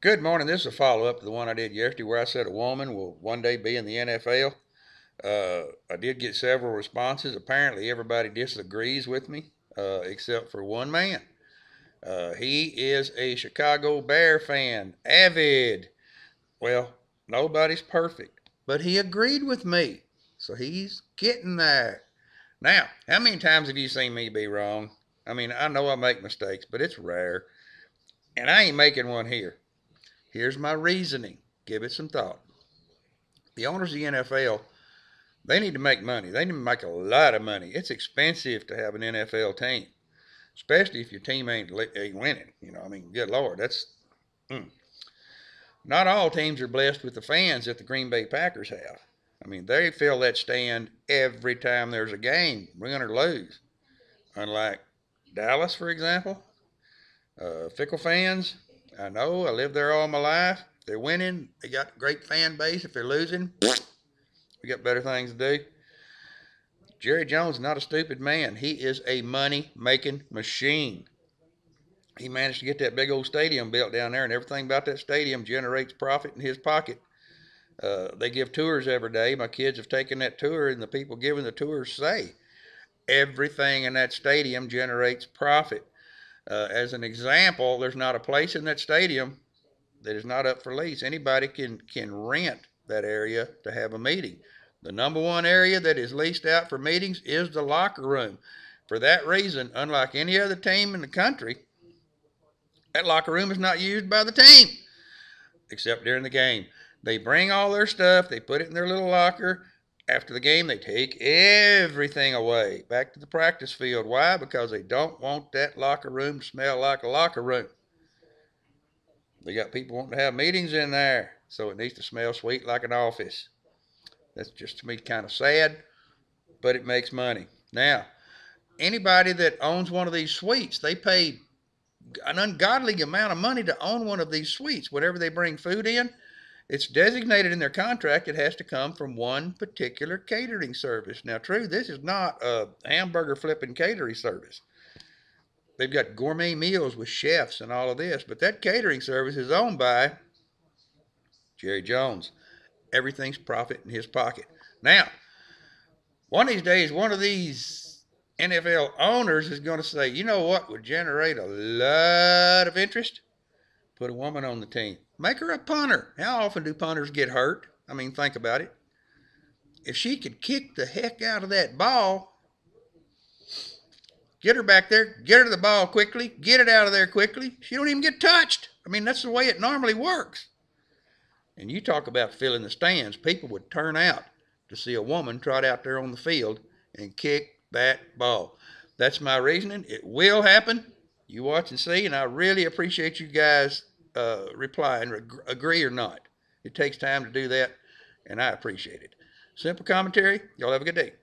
Good morning. This is a follow-up to the one I did yesterday where I said a woman will one day be in the NFL. I did get several responses. Apparently, everybody disagrees with me, except for one man. He is a Chicago Bear fan, avid. Well, nobody's perfect, but he agreed with me. So he's getting there. Now, how many times have you seen me be wrong? I mean, I know I make mistakes, but it's rare. And I ain't making one here. Here's my reasoning. Give it some thought. The owners of the NFL, they need to make money. They need to make a lot of money. It's expensive to have an NFL team, especially if your team ain't winning. I mean, good Lord, that's not all teams are blessed with the fans that the Green Bay Packers have. I mean, they fill that stand every time there's a game, win or lose. Unlike Dallas, for example, fickle fans. I know, I lived there all my life. If they're winning, they got a great fan base. If they're losing, we got better things to do. Jerry Jones is not a stupid man. He is a money-making machine. He managed to get that big old stadium built down there, and everything about that stadium generates profit in his pocket. They give tours every day. My kids have taken that tour, and the people giving the tours say everything in that stadium generates profit. As an example, there's not a place in that stadium that is not up for lease. Anybody can rent that area to have a meeting. The number one area that is leased out for meetings is the locker room. For that reason, unlike any other team in the country, that locker room is not used by the team except during the game. They bring all their stuff, they put it in their little locker. After the game, they take everything away back to the practice field. Why? Because they don't want that locker room to smell like a locker room. They got people wanting to have meetings in there, so it needs to smell sweet like an office. That's just to me kind of sad, but it makes money. Now, anybody that owns one of these suites, they pay an ungodly amount of money to own one of these suites. Whenever they bring food in, it's designated in their contract it has to come from one particular catering service. Now, true, this is not a hamburger flipping catering service. They've got gourmet meals with chefs and all of this, but that catering service is owned by Jerry Jones. Everything's profit in his pocket. Now, one of these days, one of these NFL owners is going to say, you know what would generate a lot of interest? Put a woman on the team. Make her a punter. How often do punters get hurt? I mean, think about it. If she could kick the heck out of that ball, get her back there, get her the ball quickly, get it out of there quickly, she don't even get touched. I mean, that's the way it normally works. And you talk about filling the stands, people would turn out to see a woman trot out there on the field and kick that ball. That's my reasoning. It will happen. You watch and see, and I really appreciate you guys replying, agree or not. It takes time to do that, and I appreciate it. Simple commentary. Y'all have a good day.